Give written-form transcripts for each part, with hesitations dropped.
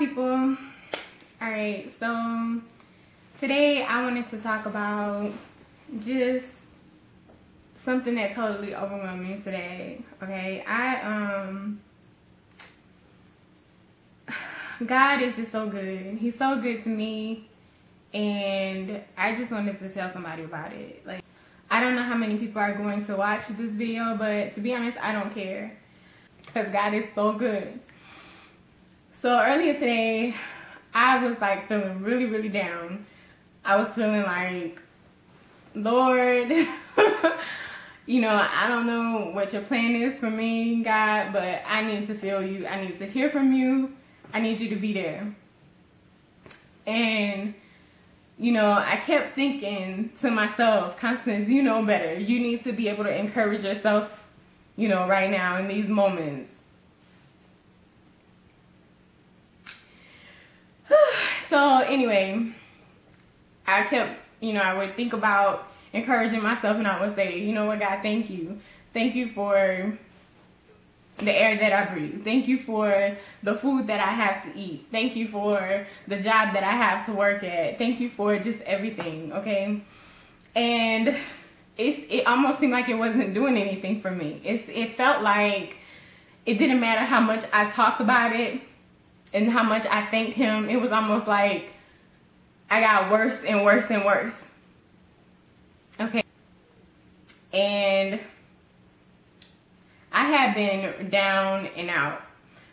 people. Alright, so today I wanted to talk about just something that totally overwhelmed me today. Okay, God is just so good. He's so good to me, and I just wanted to tell somebody about it. Like, I don't know how many people are going to watch this video, but to be honest, I don't care, because God is so good. So earlier today, I was like feeling really down. I was feeling like, Lord, you know, I don't know what your plan is for me, God, but I need to feel you. I need to hear from you. I need you to be there. And, you know, I kept thinking to myself, Constance, you know better. You need to be able to encourage yourself, you know, right now in these moments. So anyway, I kept, you know, I would think about encouraging myself, and I would say, you know what, God, thank you. Thank you for the air that I breathe. Thank you for the food that I have to eat. Thank you for the job that I have to work at. Thank you for just everything, okay? And it almost seemed like it wasn't doing anything for me. It felt like it didn't matter how much I talked about it and how much I thanked him. It was almost like I got worse and worse and worse. Okay. And I had been down and out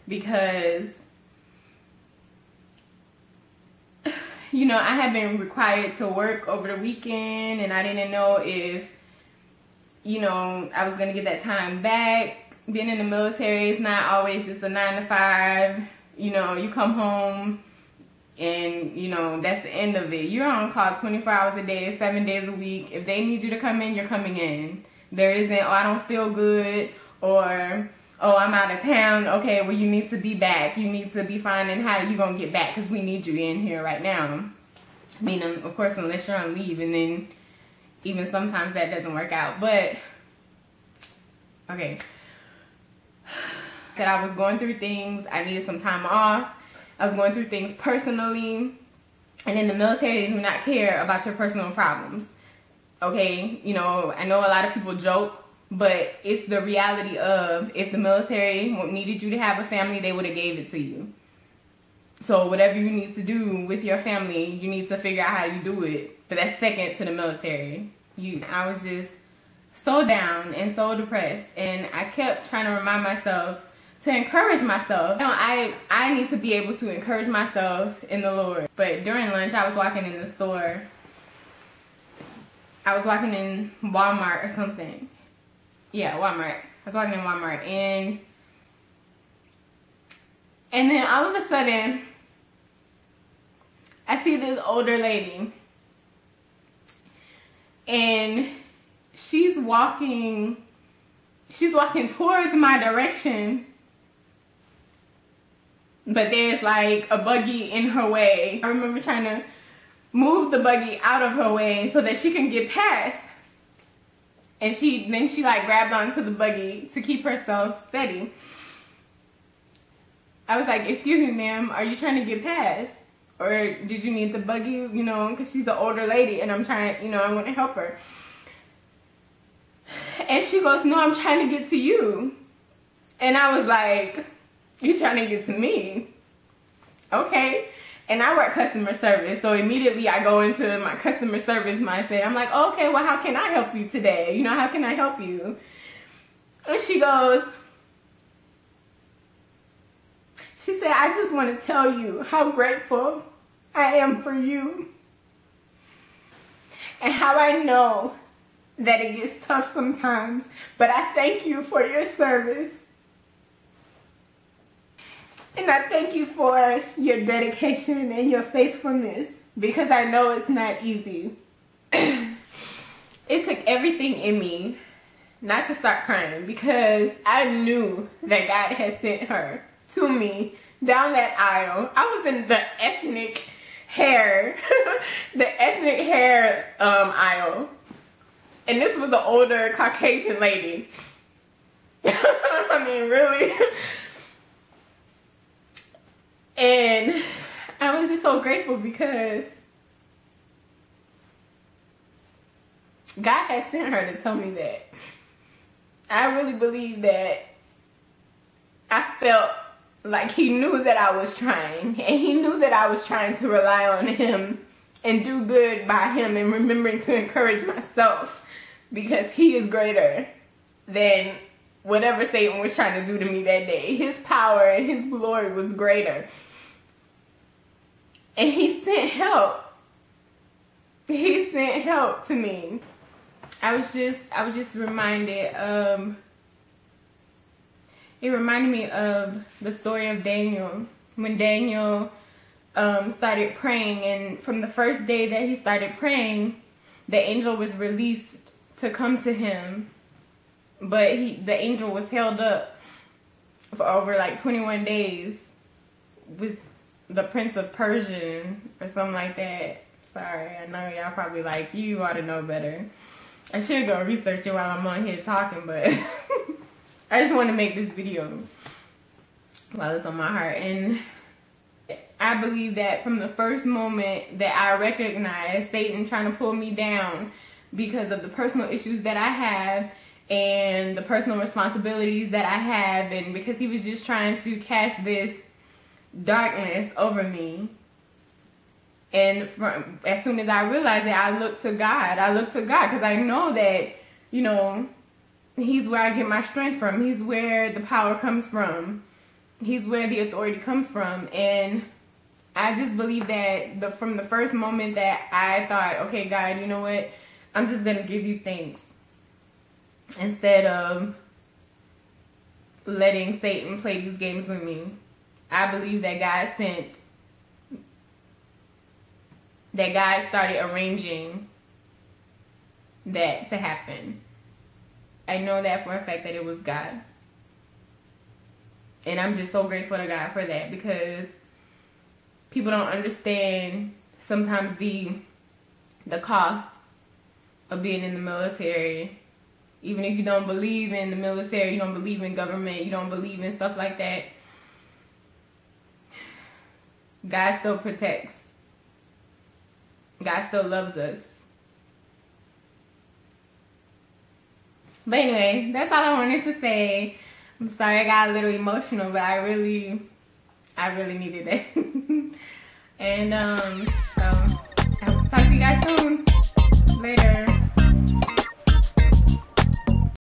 because, you know, I had been required to work over the weekend, and I didn't know if, you know, I was going to get that time back. Being in the military is not always just a 9 to 5. You know, you come home and, you know, that's the end of it. You're on call 24 hours a day, 7 days a week. If they need you to come in, you're coming in. There isn't, oh, I don't feel good, or, oh, I'm out of town. Okay, well, you need to be back. You need to be fine, and how are you going to get back? Because we need you in here right now. I mean, of course, unless you're on leave, and then even sometimes that doesn't work out. But, okay. That I was going through things. I needed some time off. I was going through things personally. And in the military, they do not care about your personal problems. Okay? You know, I know a lot of people joke, but it's the reality of, if the military needed you to have a family, they would have gave it to you. So whatever you need to do with your family, you need to figure out how you do it. But that's second to the military. I was just so down and so depressed. And I kept trying to remind myself to encourage myself. You know, I need to be able to encourage myself in the Lord. But during lunch, I was walking in the store. I was walking in Walmart or something. Yeah, Walmart. I was walking in Walmart, and then all of a sudden, I see this older lady, and she's walking towards my direction, but there's like a buggy in her way. I remember trying to move the buggy out of her way so that she can get past. And then she like grabbed onto the buggy to keep herself steady. I was like, excuse me, ma'am, are you trying to get past? Or did you need the buggy, you know, because she's an older lady and I'm trying, you know, I want to help her. And she goes, no, I'm trying to get to you. And I was like, you trying to get to me? Okay. And I work customer service, so immediately I go into my customer service mindset. I'm like, okay, well, how can I help you today? You know, how can I help you? And she goes, she said, I just want to tell you how grateful I am for you, and how I know that it gets tough sometimes, but I thank you for your service. And I thank you for your dedication and your faithfulness, because I know it's not easy. It took everything in me not to start crying, because I knew that God had sent her to me down that aisle. I was in the ethnic hair, aisle. And this was an older Caucasian lady. I mean, really? And I was just so grateful because God has sent her to tell me that. I really believe that I felt like he knew that I was trying, and he knew that I was trying to rely on him and do good by him, and remembering to encourage myself, because he is greater than whatever Satan was trying to do to me that day. His power and his glory was greater. And he sent help. He sent help to me. I was just reminded of, it reminded me of the story of Daniel. When Daniel started praying, and from the first day that he started praying, the angel was released to come to him. But the angel was held up for over like 21 days with the Prince of Persia or something like that. Sorry, I know y'all probably like, you ought to know better. I should go research it while I'm on here talking, but I just want to make this video while it's on my heart. And I believe that from the first moment that I recognized Satan trying to pull me down because of the personal issues that I have and the personal responsibilities that I have, and because he was just trying to cast this darkness over me. And as soon as I realized that, I looked to God. I looked to God because I know that, you know, he's where I get my strength from. He's where the power comes from. He's where the authority comes from. And I just believe that from the first moment that I thought, okay, God, you know what? I'm just going to give you thanks, instead of letting Satan play these games with me. I believe that God started arranging that to happen. I know that for a fact that it was God. And I'm just so grateful to God for that, because people don't understand sometimes the cost of being in the military. Even if you don't believe in the military, you don't believe in government, you don't believe in stuff like that, God still protects. God still loves us. But anyway, that's all I wanted to say. I'm sorry I got a little emotional, but I really needed that. And so I will talk to you guys soon.